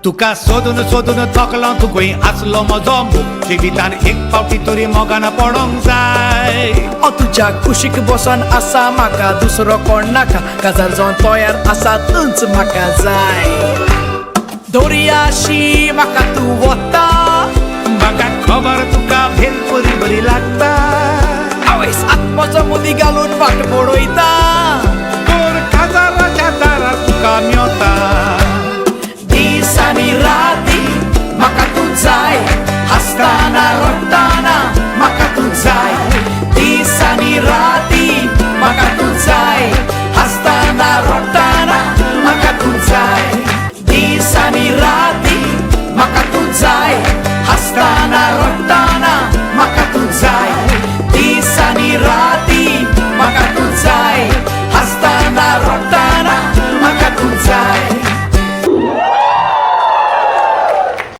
तुका सोदून सोदून थकलो तुकुय आसलो म्हजो मोग जिवितान एक फावटी तरी मोगान पडोंक जाय तुझ्या कुशीक बसन आसा म्हाका दुसरो कोण नाका काजार जावन तयार आसा तूच म्हाका जाय दर्याशी म्हाका तूं वता म्हाका खबर तुका भेलपुरी बरी लागता आवयस आत्मजो मुदी घालून वाट पडयता तोर काजाराच्या दारार तुका मेवता